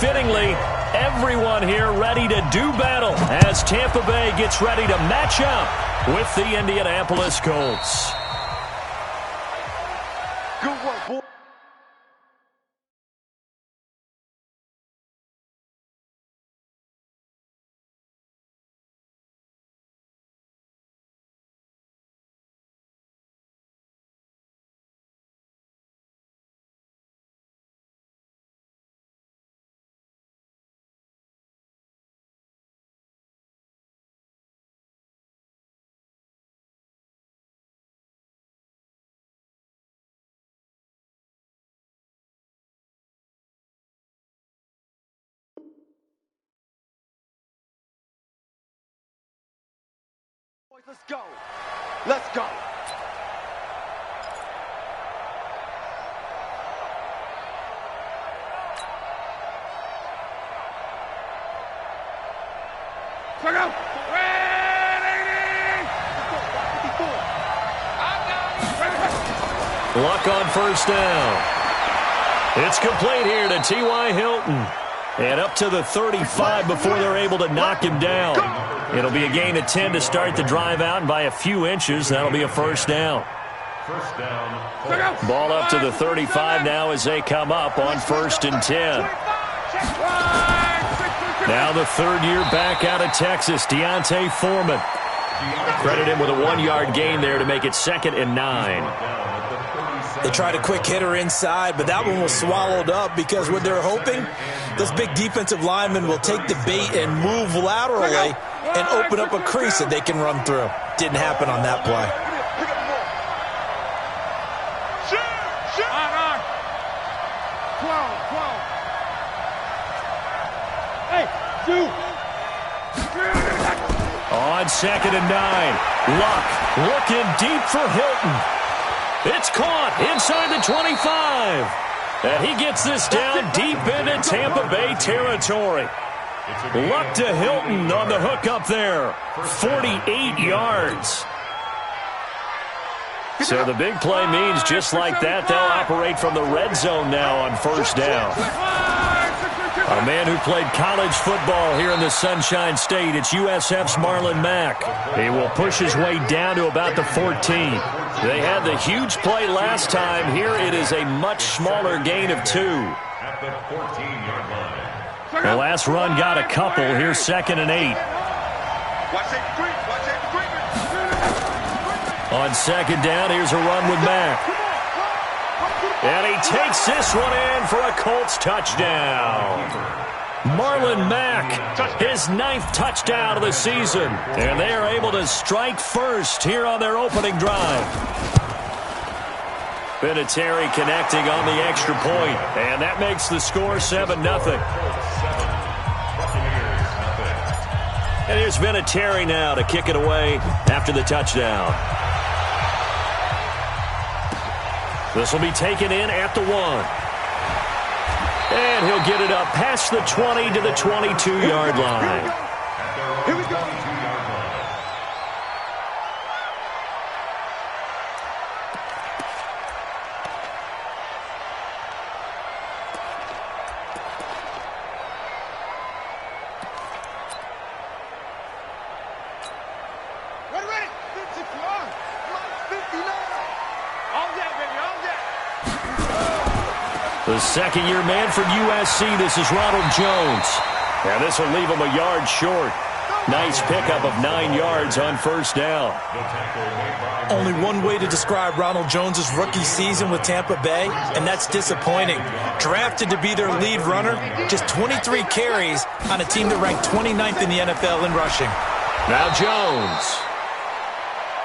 fittingly, everyone here ready to do battle as Tampa Bay gets ready to match up with the Indianapolis Colts. Good work, boy. Let's go. Let's go. Check out. Luck on first down. It's complete here to T.Y. Hilton. And up to the 35 before they're able to knock him down. It'll be a gain of 10 to start the drive out, and by a few inches, that'll be a first down. First down. Ball up to the 35 now as they come up on 1st and 10. Now the third year back out of Texas, Deontay Foreman. Credit him with a 1-yard gain there to make it 2nd and 9. They tried a quick hitter inside, but that one was swallowed up because what they're hoping, this big defensive lineman will take the bait and move laterally and open up a crease that they can run through. Didn't happen on that play. On 2nd and 9, Luck looking deep for Hilton. It's caught inside the 25. And he gets this down deep into Tampa Bay territory. Luck to Hilton on the hook up there. 48 yards. So the big play means just like that, they'll operate from the red zone now on first down. A man who played college football here in the Sunshine State, it's USF's Marlon Mack. He will push his way down to about the 14. They had the huge play last time. Here it is a much smaller gain of 2. At the 14-yard line. The last run got a couple. Here's 2nd and 8. On 2nd down, here's a run with Mack. And he takes this one in for a Colts touchdown. Marlon Mack, his 9th touchdown of the season. And they are able to strike first here on their opening drive. Vinatieri connecting on the extra point. And that makes the score 7-0. And here's Vinatieri now to kick it away after the touchdown. This will be taken in at the 1. And he'll get it up past the 20 to the 22-yard line. Here we go. The second-year man from USC, this is Ronald Jones. And this will leave him a yard short. Nice pickup of 9 yards on first down. Only one way to describe Ronald Jones' rookie season with Tampa Bay, and that's disappointing. Drafted to be their lead runner, just 23 carries on a team that ranked 29th in the NFL in rushing. Now Jones.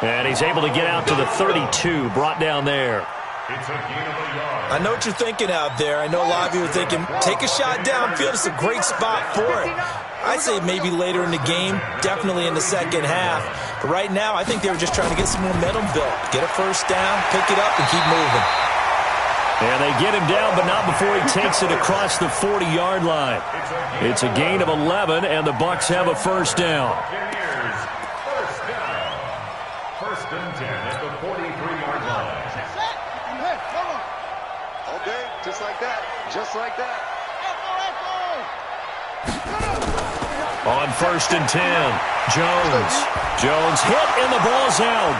And he's able to get out to the 32, brought down there. It's a gain of a yard. I know what you're thinking out there. I know a lot of you are thinking, take a shot downfield. It's a great spot for it. I'd say maybe later in the game, definitely in the second half. But right now, I think they were just trying to get some momentum built. Get a first down, pick it up, and keep moving. And they get him down, but not before he takes it across the 40-yard line. It's a gain of 11, and the Bucs have a first down. First down. 1st and 10 at the 43-yard line. Okay, just like that. Just like that. On 1st and 10, Jones. Jones hit and the ball's out.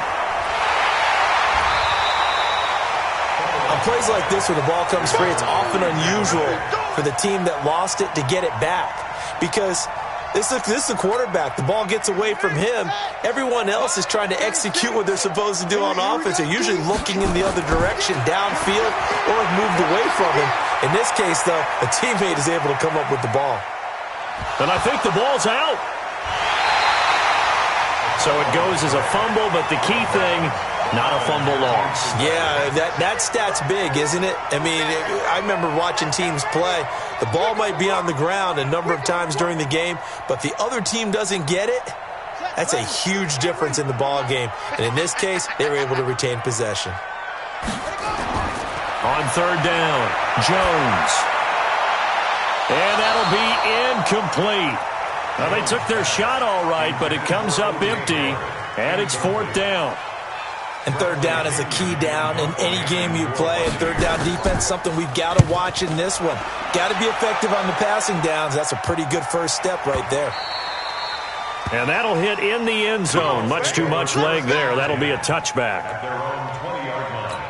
On plays like this where the ball comes free, it's often unusual for the team that lost it to get it back. Because this is the quarterback. The ball gets away from him. Everyone else is trying to execute what they're supposed to do on offense. They're usually looking in the other direction, downfield, or have moved away from him. In this case, though, a teammate is able to come up with the ball. And I think the ball's out. So it goes as a fumble, but the key thing, not a fumble loss. Yeah, that stat's big, isn't it? I mean, I remember watching teams play. The ball might be on the ground a number of times during the game, but the other team doesn't get it. That's a huge difference in the ball game. And in this case, they were able to retain possession. On 3rd down, Jones. And that'll be incomplete. Well, they took their shot all right, but it comes up empty, and it's 4th down. And 3rd down is a key down in any game you play. And 3rd down defense, something we've got to watch in this one. Got to be effective on the passing downs. That's a pretty good first step right there. And that'll hit in the end zone. Much too much leg there. That'll be a touchback. At their own 20-yard line.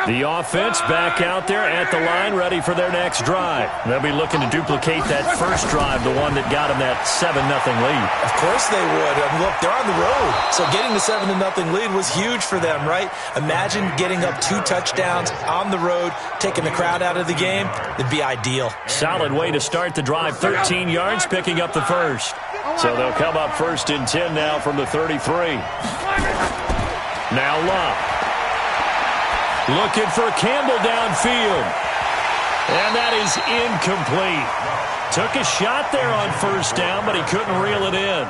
The offense back out there at the line, ready for their next drive. They'll be looking to duplicate that first drive, the one that got them that 7-0 lead. Of course they would. Look, they're on the road, so getting the 7-0 lead was huge for them, right? Imagine getting up 2 touchdowns on the road, taking the crowd out of the game. It'd be ideal. Solid way to start the drive. 13 yards, picking up the first. So they'll come up 1st and 10 now from the 33. Now Luck. Looking for Campbell downfield. And that is incomplete. Took a shot there on 1st down, but he couldn't reel it in.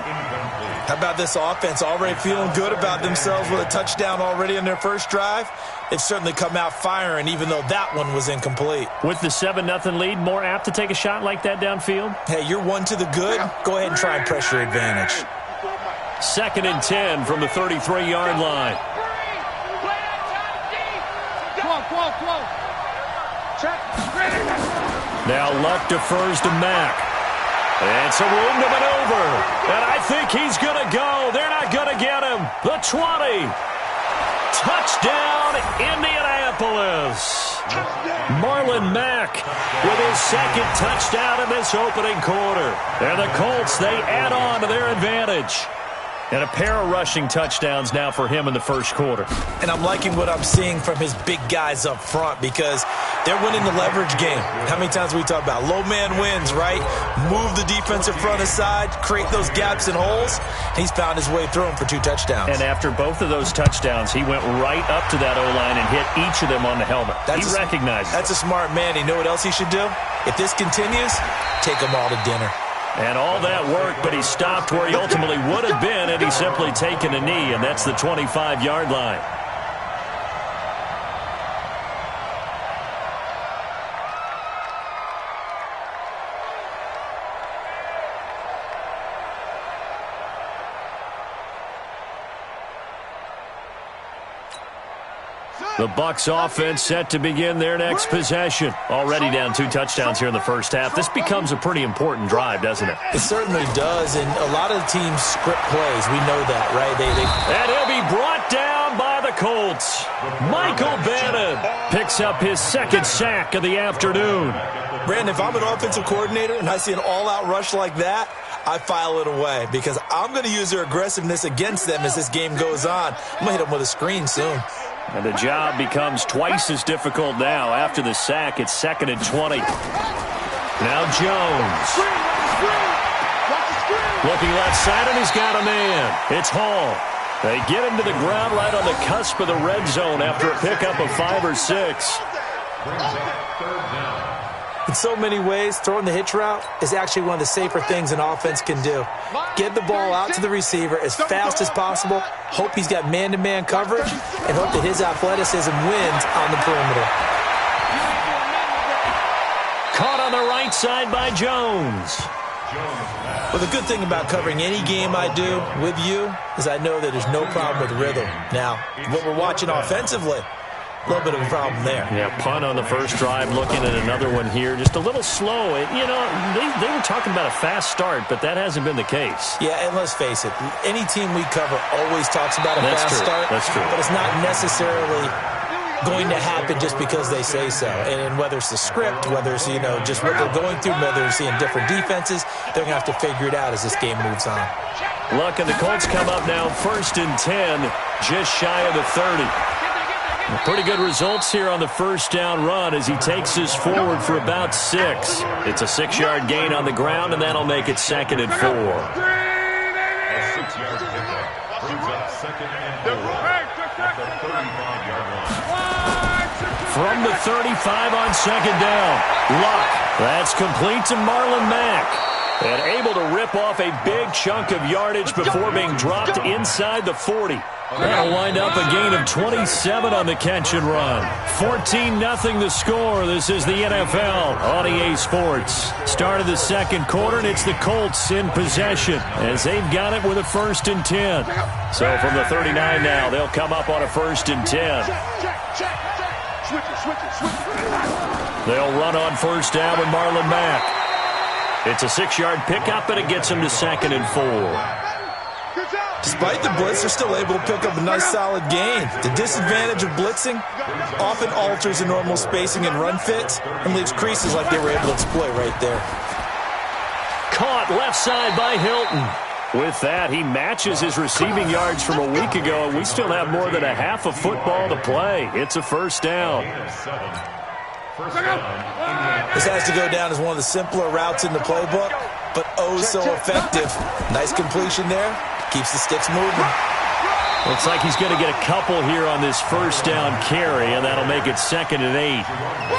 How about this offense already feeling good about themselves with a touchdown already in their first drive? They've certainly come out firing, even though that one was incomplete. With the 7-0 lead, more apt to take a shot like that downfield? Hey, you're one to the good. Go ahead and try and pressure advantage. 2nd and 10 from the 33-yard line. Now Luck defers to Mack. And some room to maneuver. And I think he's going to go. They're not going to get him. The 20. Touchdown, Indianapolis. Marlon Mack with his 2nd touchdown in this opening quarter. And the Colts, they add on to their advantage. And a pair of rushing touchdowns now for him in the first quarter. And I'm liking what I'm seeing from his big guys up front because they're winning the leverage game. How many times we talk about low man wins, right? Move the defensive front aside, create those gaps and holes. He's found his way through them for 2 touchdowns. And after both of those touchdowns, he went right up to that O-line and hit each of them on the helmet. He recognized it. That's a smart man. You know what else he should do? If this continues, take them all to dinner. And all that work, but he stopped where he ultimately would have been had he simply taken a knee, and that's the 25-yard line. The Bucs offense set to begin their next possession. Already down 2 touchdowns here in the first half. This becomes a pretty important drive, doesn't it? It certainly does, and a lot of the teams script plays. We know that, right? And he'll be brought down by the Colts. Michael Bannon picks up his 2nd sack of the afternoon. Brandon, if I'm an offensive coordinator and I see an all-out rush like that, I file it away because I'm going to use their aggressiveness against them as this game goes on. I'm going to hit them with a screen soon. And the job becomes twice as difficult now. After the sack, it's 2nd and 20. Now Jones. Looking left side, and he's got a man. It's Hall. They get him to the ground right on the cusp of the red zone after a pickup of 5 or 6. In so many ways, throwing the hitch route is actually one of the safer things an offense can do. Get the ball out to the receiver as fast as possible, hope he's got man-to-man coverage, and hope that his athleticism wins on the perimeter. Caught on the right side by Jones. Well, the good thing about covering any game I do with you is I know that there's no problem with rhythm. Now, what we're watching offensively, a little bit of a problem there. Yeah, punt on the first drive, looking at another one here. Just a little slow. You know, they were talking about a fast start, but that hasn't been the case. Yeah, and let's face it, any team we cover always talks about a fast start. That's true. But it's not necessarily going to happen just because they say so. And whether it's the script, whether it's, you know, just what they're going through, whether they're seeing different defenses, they're going to have to figure it out as this game moves on. Luck and the Colts come up now 1st and 10, just shy of the 30. Pretty good results here on the first down run as he takes us forward for about 6. It's a 6-yard gain on the ground, and that'll make it 2nd and 4. A 6-yard pickup brings up 2nd and 4 at the 35-yard line. From the 35 on 2nd down, Luck. That's complete to Marlon Mack. And able to rip off a big chunk of yardage before being dropped inside the 40. That'll wind up a gain of 27 on the catch and run. 14-0 the score. This is the NFL on EA Sports. Start of the second quarter, and it's the Colts in possession as they've got it with a 1st and 10. So from the 39 now, they'll come up on a 1st and 10. They'll run on 1st down with Marlon Mack. It's a 6-yard pickup, and it gets him to 2nd and 4. Despite the blitz, they're still able to pick up a nice solid gain. The disadvantage of blitzing often alters the normal spacing and run fits and leaves creases like they were able to exploit right there. Caught left side by Hilton. With that, he matches his receiving yards from a week ago, and we still have more than a half of football to play. It's a 1st down. This has to go down as one of the simpler routes in the playbook, but oh so effective. Nice completion there. Keeps the sticks moving. Looks like he's going to get a couple here on this 1st down carry, and that'll make it 2nd and 8.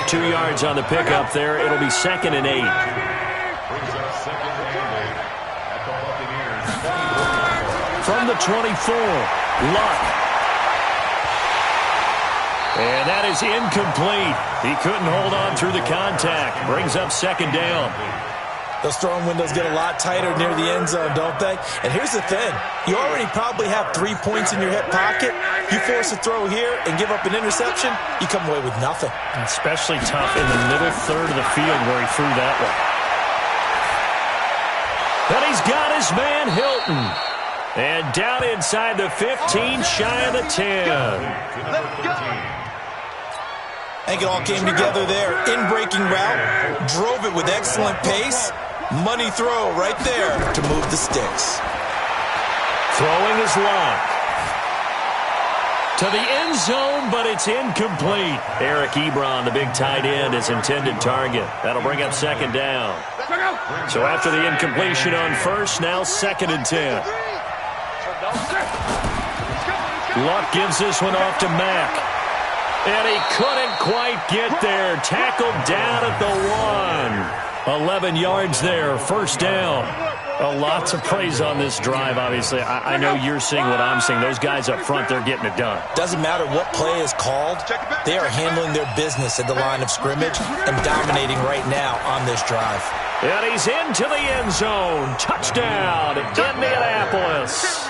2 yards on the pickup there. It'll be 2nd and 8. From the 24, Luck. And that is incomplete. He couldn't hold on through the contact. Brings up 2nd down. Those throwing windows get a lot tighter near the end zone, don't they? And here's the thing. You already probably have 3 points in your hip pocket. You force a throw here and give up an interception, you come away with nothing. Especially tough in the middle third of the field where he threw that one. And he's got his man Hilton. And down inside the 15, shy of the 10. I think it all came together there. In-breaking route, drove it with excellent pace. Money throw right there to move the sticks. Throwing is Luck. To the end zone, but it's incomplete. Eric Ebron, the big tight end, is intended target. That'll bring up 2nd down. So after the incompletion on 1st, now 2nd and 10. Luck gives this one off to Mack. And he couldn't quite get there. Tackled down at the 1. 11 yards there, 1st down. Lots of praise on this drive, obviously. I know you're seeing what I'm seeing. Those guys up front, they're getting it done. Doesn't matter what play is called. They are handling their business at the line of scrimmage and dominating right now on this drive. And he's into the end zone. Touchdown, Indianapolis.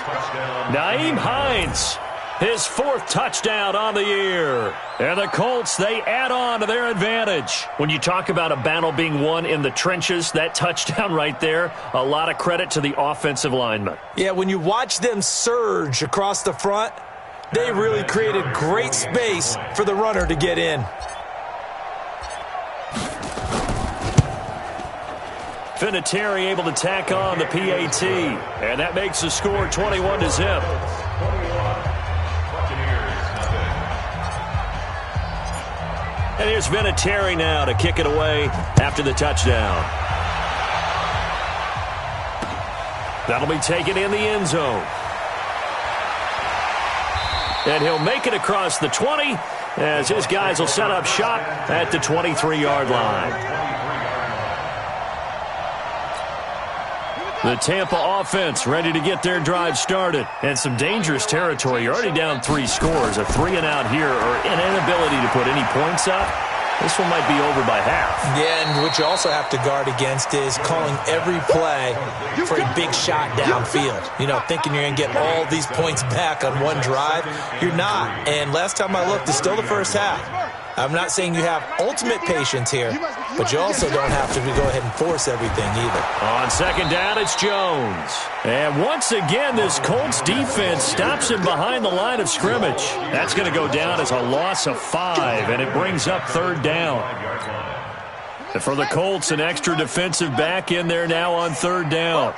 Nyheim Hines. His 4th touchdown on the year. And the Colts, they add on to their advantage. When you talk about a battle being won in the trenches, that touchdown right there, a lot of credit to the offensive linemen. Yeah, when you watch them surge across the front, they really created great space for the runner to get in. Vinatieri able to tack on the PAT. And that makes the score 21-0. And here's Vinatieri now to kick it away after the touchdown. That'll be taken in the end zone. And he'll make it across the 20 as his guys will set up shop at the 23-yard line. The Tampa offense ready to get their drive started. And some dangerous territory. You're already down 3 scores. A 3-and-out here or an inability to put any points up. This one might be over by half. Yeah, and what you also have to guard against is calling every play for a big shot downfield. You know, thinking you're going to get all these points back on one drive. You're not. And last time I looked, it's still the first half. I'm not saying you have ultimate patience here, but you also don't have to go ahead and force everything either. On second down, it's Jones. And once again, this Colts defense stops him behind the line of scrimmage. That's going to go down as a loss of 5, and it brings up third down. And for the Colts, an extra defensive back in there now on third down.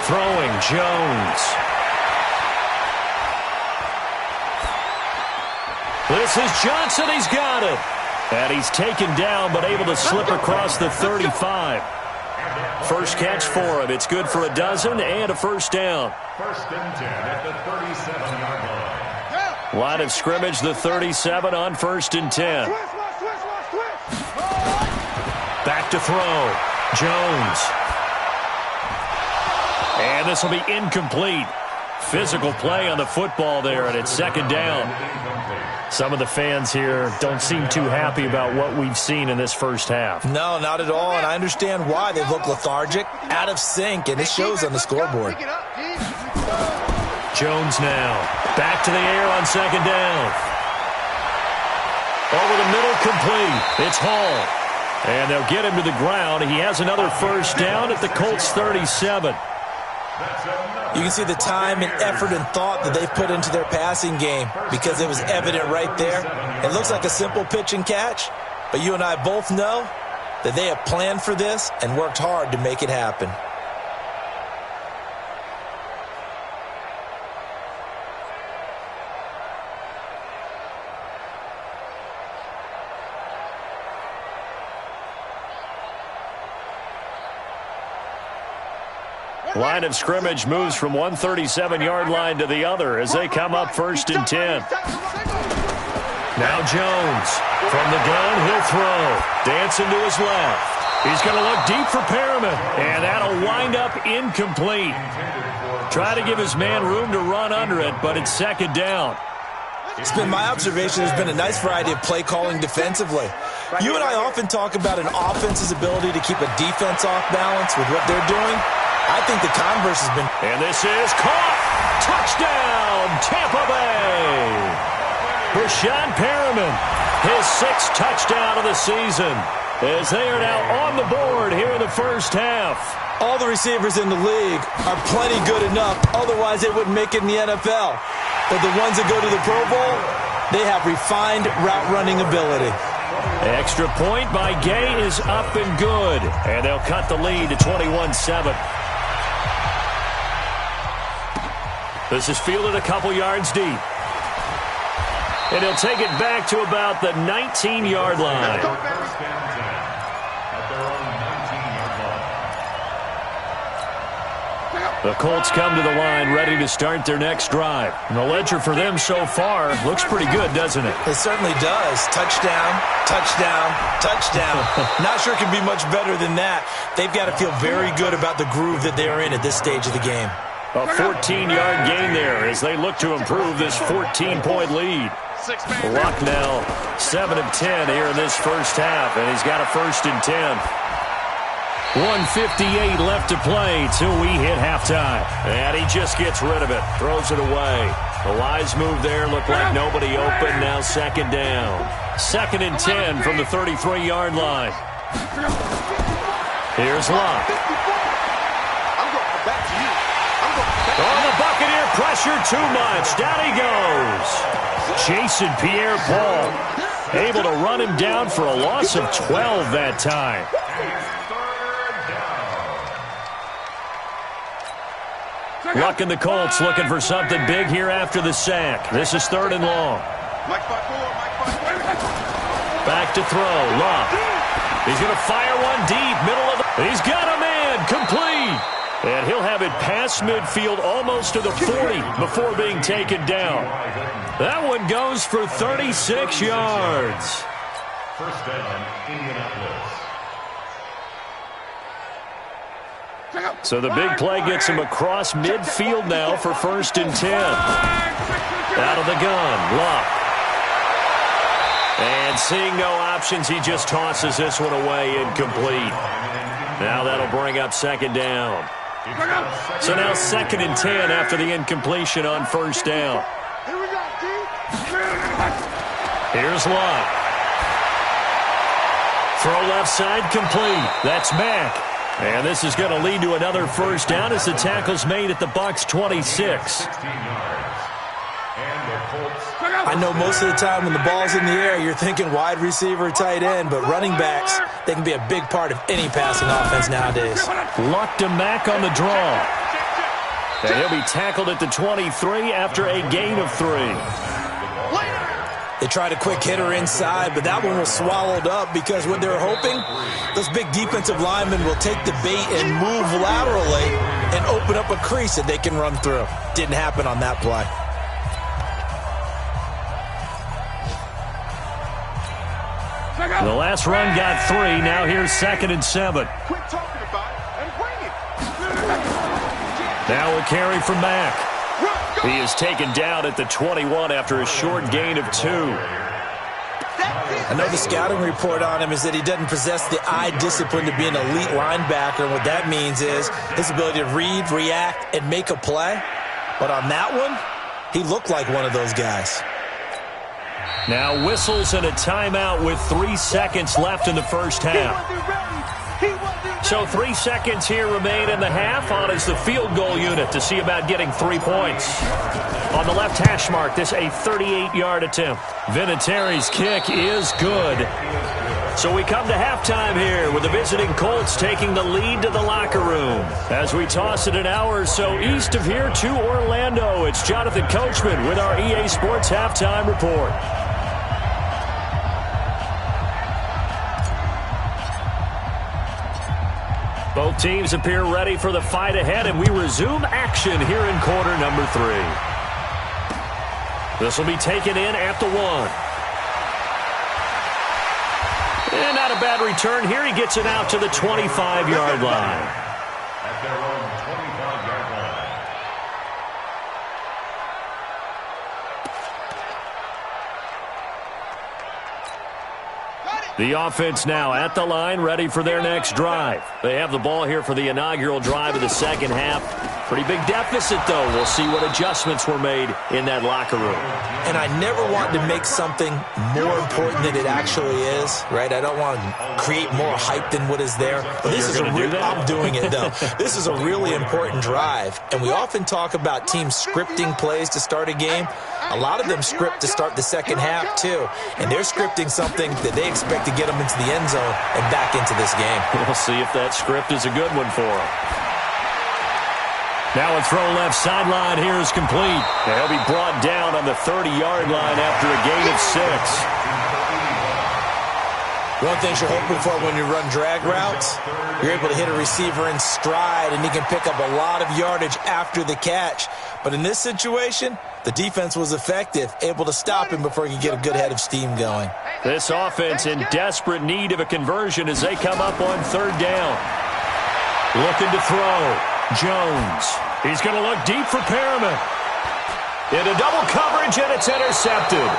Throwing, Jones. This is Johnson. He's got it. And he's taken down, but able to slip across the 35. First catch for him. It's good for a dozen and a first down. First and 10 at the 37-yard line. Line of scrimmage, the 37 on first and 10. Back to throw. Jones. And this will be incomplete. Physical play on the football there, and it's second down. Some of the fans here don't seem too happy about what we've seen in this first half. No, not at all, and I understand why. They look lethargic, out of sync, and it shows on the scoreboard. Jones now. Back to the air on second down. Over the middle, complete. It's Hall. And they'll get him to the ground. He has another first down at the Colts 37. You can see the time and effort and thought that they've put into their passing game because it was evident right there. It looks like a simple pitch and catch, but you and I both know that they have planned for this and worked hard to make it happen. Line of scrimmage moves from one 37-yard line to the other as they come up first and 10. Now Jones. From the gun, he'll throw. Dancing to his left. He's going to look deep for Perriman, and that'll wind up incomplete. Try to give his man room to run under it, but it's second down. It's been my observation there's been a nice variety of play calling defensively. You and I often talk about an offense's ability to keep a defense off balance with what they're doing. I think the converse has been... And this is caught. Touchdown, Tampa Bay. Rashawn Perriman, his 6th touchdown of the season, as they are now on the board here in the first half. All the receivers in the league are plenty good enough. Otherwise, they wouldn't make it in the NFL. But the ones that go to the Pro Bowl, they have refined route-running ability. Extra point by Gay is up and good. And they'll cut the lead to 21-7. This is fielded a couple yards deep. And he'll take it back to about the 19-yard line. The Colts come to the line ready to start their next drive. And the ledger for them so far looks pretty good, doesn't it? It certainly does. Touchdown, touchdown, touchdown. Not sure it can be much better than that. They've got to feel very good about the groove that they are in at this stage of the game. A 14-yard gain there as they look to improve this 14-point lead. Luck now 7 of 10 here in this first half, and he's got a first and 10. 1:58 left to play till we hit halftime. And he just gets rid of it, throws it away. The wise move there, looked like nobody open. Now second down. 2nd and 10 from the 33-yard line. Here's Luck. Oh, the Buccaneer pressure too much. Down he goes. Jason Pierre-Paul able to run him down for a loss of 12 that time. Luck and the Colts looking for something big here after the sack. This is 3rd and long. Back to throw. Luck. He's going to fire one deep. Middle of the... He's got a man. Complete. And he'll have it past midfield almost to the 40 before being taken down. That one goes for 36 yards. First down, Indianapolis. So the big play gets him across midfield now for 1st and 10. Out of the gun, Luck. And seeing no options, he just tosses this one away incomplete. Now that'll bring up second down. So now 2nd and 10 after the incompletion on first down. Here's Luck. Throw left side complete. That's Mack. And this is going to lead to another first down as the tackle's made at the Bucs 26. I know most of the time when the ball's in the air, you're thinking wide receiver, tight end, but running backs, they can be a big part of any passing offense nowadays. Luck to Mack on the draw. And he'll be tackled at the 23 after a gain of 3. They tried a quick hitter inside, but that one was swallowed up because what they were hoping, those big defensive linemen will take the bait and move laterally and open up a crease that they can run through. Didn't happen on that play. The last run got 3. Now here's 2nd and 7. Quit talking about it and bring it. Now a carry from Mack. He is taken down at the 21 after a short gain of 2. I know the scouting report on him is that he doesn't possess the eye discipline to be an elite linebacker. And what that means is his ability to read, react, and make a play. But on that one, he looked like one of those guys. Now whistles and a timeout with 3 seconds left in the first half. So 3 seconds here remain in the half. On is the field goal unit to see about getting 3 points. On the left hash mark, this a 38-yard attempt. Vinatieri's kick is good. So we come to halftime here with the visiting Colts taking the lead to the locker room. As we toss it an hour or so east of here to Orlando, it's Jonathan Coachman with our EA Sports Halftime Report. Both teams appear ready for the fight ahead, and we resume action here in quarter number 3. This will be taken in at the 1. And not a bad return here. He gets it out to the 25-yard line. At their own 25-yard line. The offense now at the line, ready for their next drive. They have the ball here for the inaugural drive of the second half. Pretty big deficit, though. We'll see what adjustments were made in that locker room. And I never want to make something more important than it actually is, right? I don't want to create more hype than what is there. But this is I'm doing it, though. This is a really important drive. And we often talk about teams scripting plays to start a game. A lot of them script to start the second half, too. And they're scripting something that they expect to get them into the end zone and back into this game. We'll see if that script is a good one for them. Now a throw left sideline here is complete. He'll be brought down on the 30-yard line after a gain of 6. One thing you're hoping for when you run drag routes, you're able to hit a receiver in stride, and he can pick up a lot of yardage after the catch. But in this situation, the defense was effective, able to stop him before he could get a good head of steam going. This offense in desperate need of a conversion as they come up on 3rd down. Looking to throw. Jones. He's going to look deep for Perriman. Into double coverage, and it's intercepted.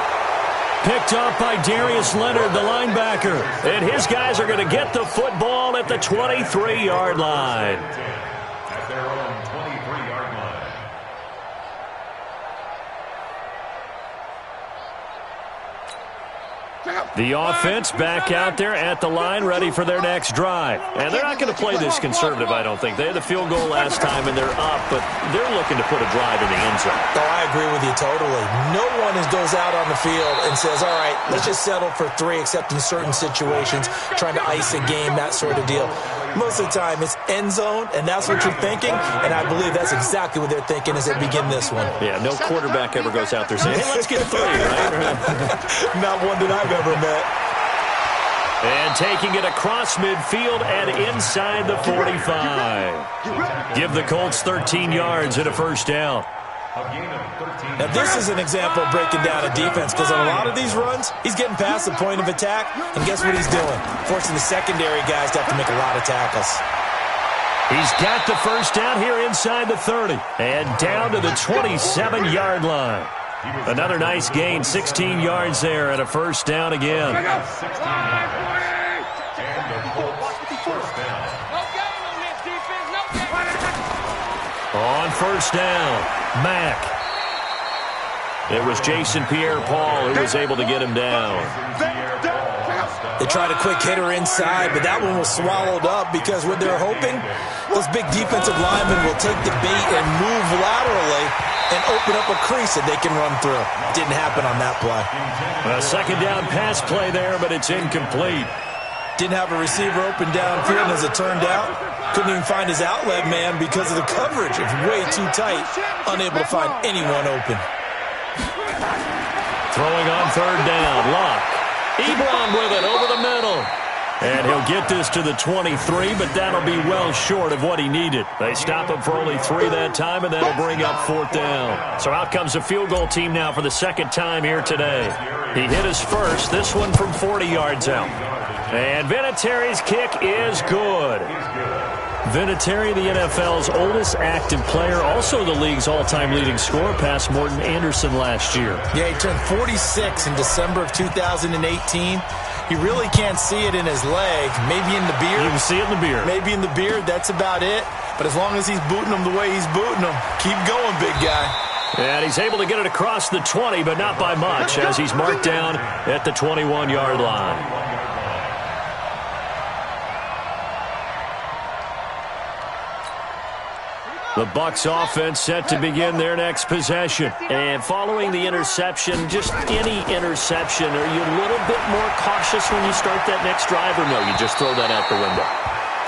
Picked off by Darius Leonard, the linebacker. And his guys are going to get the football at the 23-yard line. At their own 23-yard line. The offense back out there at the line, ready for their next drive. And they're not going to play this conservative, I don't think. They had the field goal last time, and they're up, but they're looking to put a drive in the end zone. Oh, I agree with you totally. No one goes out on the field and says, all right, let's just settle for 3, except in certain situations, trying to ice a game, that sort of deal. Most of the time, it's end zone, and that's what you're thinking, and I believe that's exactly what they're thinking as they begin this one. Yeah, no quarterback ever goes out there saying, hey, let's get 3, right? Not one that I've ever met. And taking it across midfield and inside the 45. Give the Colts 13 yards and a first down. Now, this is an example of breaking down a defense, because on a lot of these runs, he's getting past the point of attack, and guess what he's doing? Forcing the secondary guys to have to make a lot of tackles. He's got the first down here inside the 30, and down to the 27-yard line. Another nice gain, 16 yards there and a first down again. 16 yards. And the Colts first down. On first down, Mack. It was Jason Pierre-Paul who was able to get him down. They tried a quick hitter inside, but that one was swallowed up because what they're hoping, those big defensive linemen will take the bait and move laterally and open up a crease that they can run through. Didn't happen on that play. A second down pass play there, but it's incomplete. Didn't have a receiver open downfield, as it turned out. Couldn't even find his outlet man because of the coverage. It's way too tight. Unable to find anyone open. Throwing on third down, Locke. Ebron with it over the middle. And he'll get this to the 23, but that'll be well short of what he needed. They stop him for only 3 that time, and that'll bring up fourth down. So out comes the field goal team now for the second time here today. He hit his first, this one from 40 yards out. And Vinatieri's kick is good. Vinatieri, the NFL's oldest active player, also the league's all-time leading scorer, past Morton Anderson last year. Yeah, he turned 46 in December of 2018. You really can't see it in his leg. Maybe in the beard. You can see it in the beard. Maybe in the beard. That's about it. But as long as he's booting him the way he's booting him, keep going, big guy. And he's able to get it across the 20, but not by much, as he's marked down at the 21-yard line. The Bucs offense set to begin their next possession. And following the interception, just any interception, are you a little bit more cautious when you start that next drive, or no, you just throw that out the window?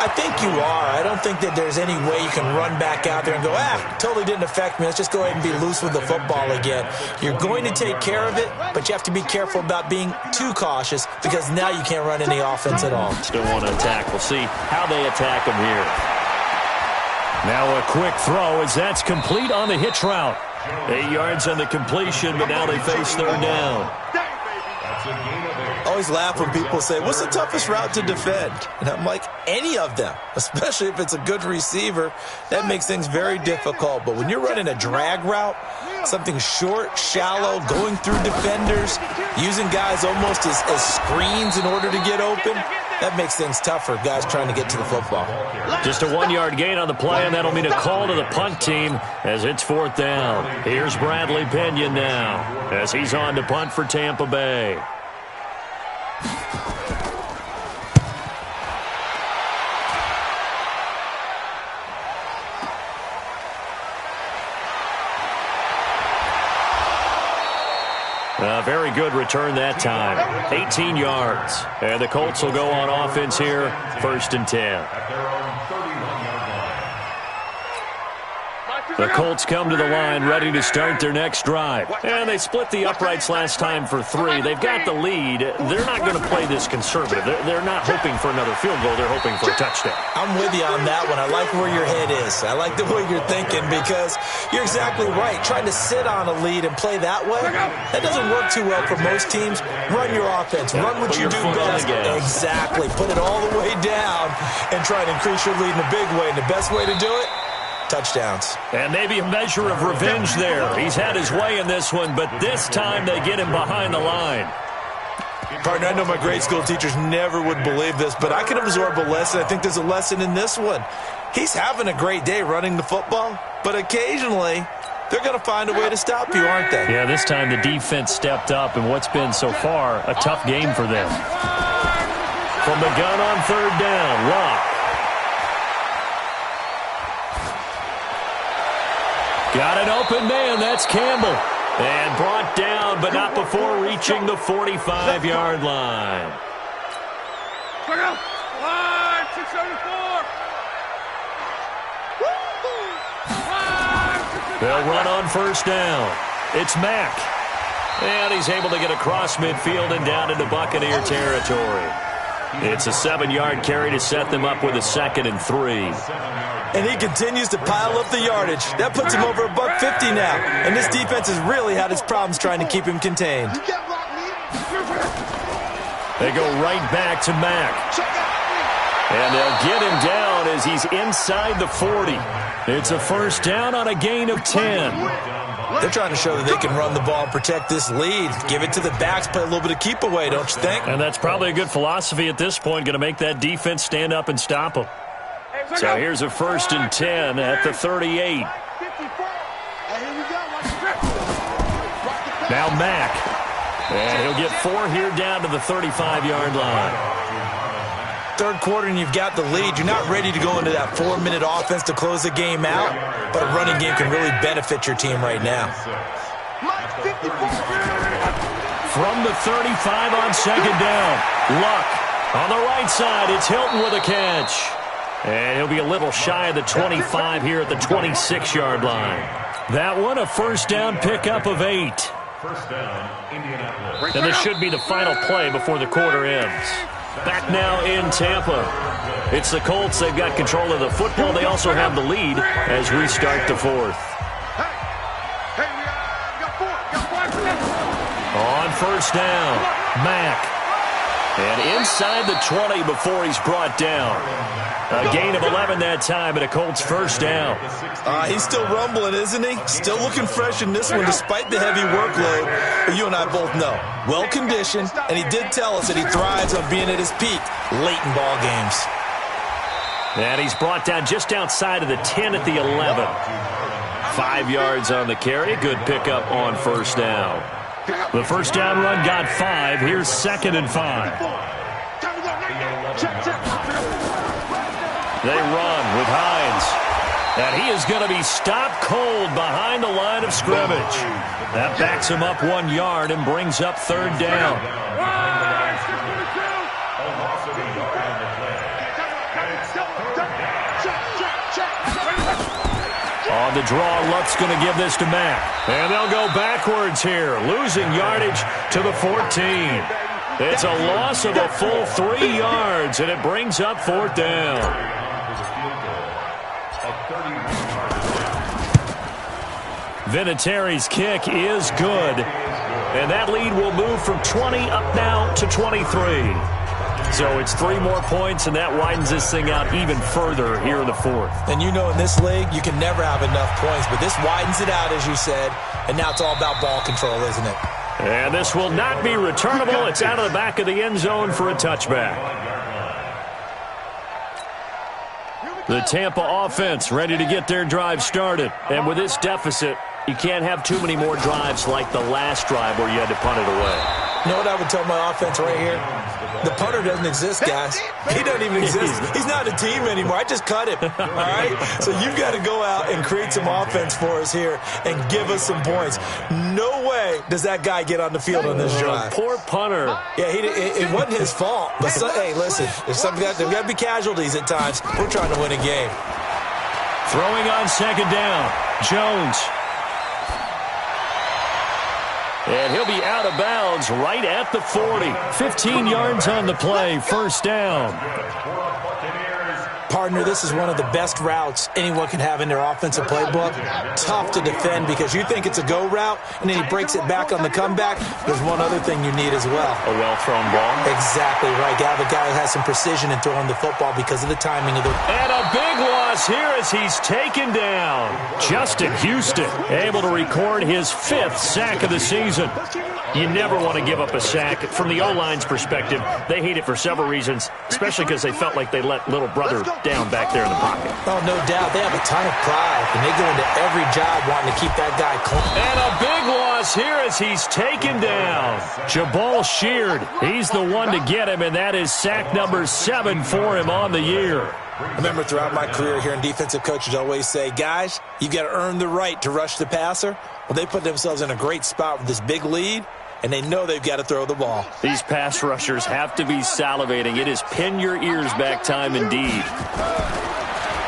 I think you are. I don't think that there's any way you can run back out there and go, totally didn't affect me. Let's just go ahead and be loose with the football again. You're going to take care of it, but you have to be careful about being too cautious because now you can't run any offense at all. Still want to attack. We'll see how they attack them here. Now a quick throw as that's complete on the hitch route. 8 yards on the completion, but now they face third down. I always laugh when people say, what's the toughest route to defend? And I'm like, any of them, especially if it's a good receiver. That makes things very difficult. But when you're running a drag route, something short, shallow, going through defenders, using guys almost as screens in order to get open, that makes things tougher, guys trying to get to the football. Just a 1-yard gain on the play, and that'll mean a call to the punt team as it's fourth down. Here's Bradley Pinion now as he's on to punt for Tampa Bay. A very good return that time. 18 yards. And the Colts will go on offense here, 1st and 10. The Colts come to the line ready to start their next drive. And they split the uprights last time for 3. They've got the lead. They're not going to play this conservative. They're not hoping for another field goal. They're hoping for a touchdown. I'm with you on that one. I like where your head is. I like the way you're thinking because you're exactly right. Trying to sit on a lead and play that way, that doesn't work too well for most teams. Run your offense. Run what you do best. Exactly. Put it all the way down and try to increase your lead in a big way. And the best way to do it, touchdowns. And maybe a measure of revenge there. He's had his way in this one, but this time they get him behind the line. Partner, I know my grade school teachers never would believe this, but I can absorb a lesson. I think there's a lesson in this one. He's having a great day running the football, but occasionally they're going to find a way to stop you, aren't they? Yeah, this time the defense stepped up in what's been so far a tough game for them. From the gun on third down, Locke. Got an open man, that's Campbell. And brought down, but not before reaching the 45-yard line. They'll run on first down. It's Mack. And he's able to get across midfield and down into Buccaneer territory. It's a 7-yard carry to set them up with a 2nd and 3. And he continues to pile up the yardage. That puts him over $150 now. And this defense has really had its problems trying to keep him contained. They go right back to Mack. And they'll get him down as he's inside the 40. It's a first down on a gain of 10. They're trying to show that they can run the ball and protect this lead. Give it to the backs, play a little bit of keep away, don't you think? And that's probably a good philosophy at this point, going to make that defense stand up and stop them. So here's a 1st and 10 at the 38. Now Mack. And he'll get 4 here down to the 35-yard line. Third quarter and you've got the lead. You're not ready to go into that 4-minute offense to close the game out, but a running game can really benefit your team right now. From the 35 on 2nd down. Luck on the right side. It's Hilton with a catch. And he'll be a little shy of the 25 here at the 26-yard line. That one a 1st down pickup of 8. First down, Indianapolis. And this should be the final play before the quarter ends. Back now in Tampa. It's the Colts. They've got control of the football. They also have the lead as we start the 4th. On 1st down, Mack. And inside the 20 before he's brought down. A gain of 11 that time and a Colts 1st down. He's still rumbling, isn't he? Still looking fresh in this one despite the heavy workload. But you and I both know, well-conditioned, and he did tell us that he thrives on being at his peak late in ball games. And he's brought down just outside of the 10 at the 11. 5 yards on the carry. Good pickup on 1st down. The 1st down run got 5. Here's 2nd and 5. They run with Hines. And he is going to be stopped cold behind the line of scrimmage. That backs him up 1 yard and brings up 3rd down. On the draw, Luck's going to give this to Mack. And they'll go backwards here, losing yardage to the 14. It's a loss of a full 3 yards, and it brings up 4th down. Vinatieri's kick is good. And that lead will move from 20 up now to 23. So it's 3 more points, and that widens this thing out even further here in the 4th. And you know in this league, you can never have enough points, but this widens it out, as you said, and now it's all about ball control, isn't it? And this will not be returnable. It's out of the back of the end zone for a touchback. The Tampa offense ready to get their drive started. And with this deficit, you can't have too many more drives like the last drive where you had to punt it away. You know what I would tell my offense right here? The punter doesn't exist, guys. He doesn't even exist. He's not a team anymore. I just cut him, all right? So you've got to go out and create some offense for us here and give us some points. No way does that guy get on the field on this drive. Poor punter. Yeah, it wasn't his fault. But hey, listen, there's got to be casualties at times. We're trying to win a game. Throwing on 2nd down, Jones. And he'll be out of bounds right at the 40. 15 yards on the play, 1st down. Partner, this is one of the best routes anyone can have in their offensive playbook. Tough to defend because you think it's a go route, and then he breaks it back on the comeback. There's one other thing you need as well. A well-thrown ball. Exactly right. You have a guy who has some precision in throwing the football because of the timing of the... And a big loss here as he's taken down. Justin Houston able to record his 5th sack of the season. You never want to give up a sack. From the O-line's perspective, they hate it for several reasons, especially because they felt like they let little brother down back there in the pocket. Oh, no doubt. They have a ton of pride, and they go into every job wanting to keep that guy clean. And a big loss here as he's taken down. Jabal Sheard, he's the one to get him, and that is sack number 7 for him on the year. I remember throughout my career here in defensive coaches always say, guys, you've got to earn the right to rush the passer. Well, they put themselves in a great spot with this big lead, and they know they've got to throw the ball. These pass rushers have to be salivating. It is pin your ears back time indeed.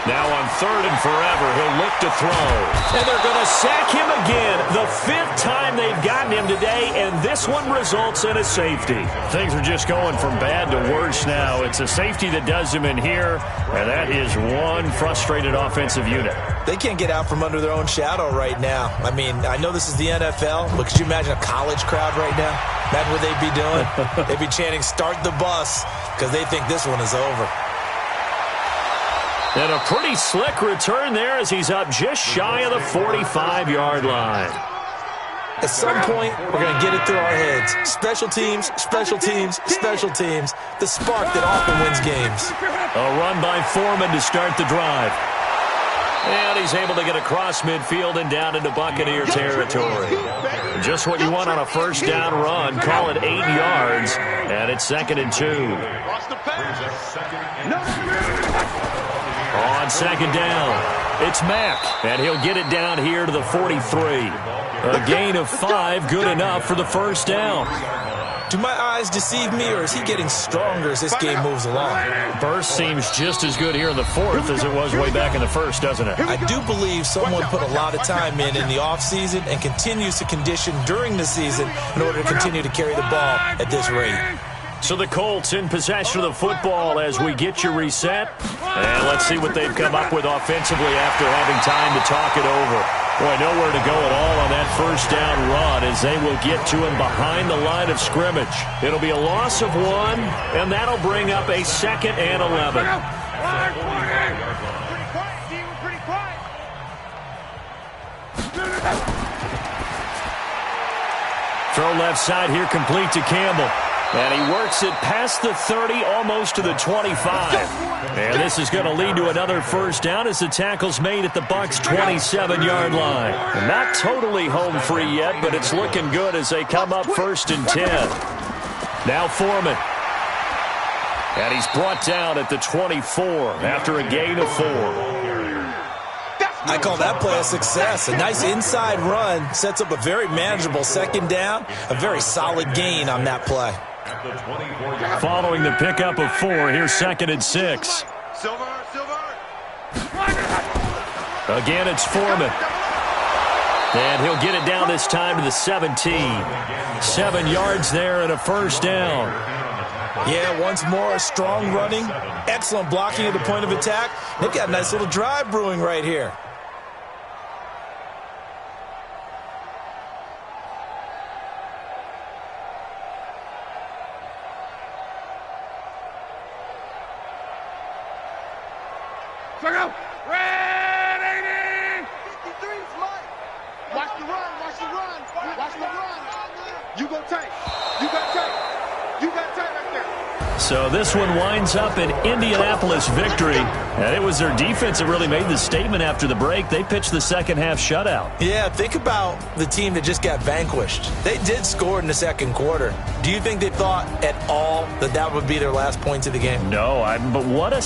Now on 3rd and forever, he'll look to throw. And they're going to sack him again. The 5th time they've gotten him today, and this one results in a safety. Things are just going from bad to worse now. It's a safety that does him in here, and that is one frustrated offensive unit. They can't get out from under their own shadow right now. I mean, I know this is the NFL, but could you imagine a college crowd right now? Imagine what they'd be doing. They'd be chanting, "Start the bus," because they think this one is over. And a pretty slick return there as he's up just shy of the 45-yard line. At some point, we're going to get it through our heads. Special teams, special teams, special teams. The spark that often wins games. A run by Foreman to start the drive. And he's able to get across midfield and down into Buccaneer territory. Just what you want on a first down run. Call it 8 yards, and it's 2nd and 2. On 2nd down, it's Mack, and he'll get it down here to the 43. A gain of 5, good enough for the first down. Do my eyes deceive me, or is he getting stronger as this game moves along? Burst seems just as good here in the 4th as it was way back in the 1st, doesn't it? I do believe someone put a lot of time in the offseason and continues to condition during the season in order to continue to carry the ball at this rate. So the Colts in possession of the football as we get you reset. And let's see what they've come up with offensively after having time to talk it over. Boy, nowhere to go at all on that first down run as they will get to him behind the line of scrimmage. It'll be a loss of 1, and that'll bring up a 2nd and 11. Throw left side here complete to Campbell. And he works it past the 30, almost to the 25. And this is going to lead to another first down as the tackle's made at the Bucs' 27-yard line. Not totally home free yet, but it's looking good as they come up 1st and 10. Now Foreman. And he's brought down at the 24 after a gain of 4. I call that play a success. A nice inside run sets up a very manageable 2nd down. A very solid gain on that play. Following the pickup of 4, here's 2nd and 6. Again, it's Foreman. And he'll get it down this time to the 17. 7 yards there and a first down. Yeah, once more, strong running. Excellent blocking at the point of attack. They've got a nice little drive brewing right here. So this one winds up an Indianapolis victory, and it was their defense that really made the statement after the break. They pitched the second half shutout. Yeah, think about the team that just got vanquished. They did score in the 2nd quarter. Do you think they thought at all that that would be their last points of the game? No, but what a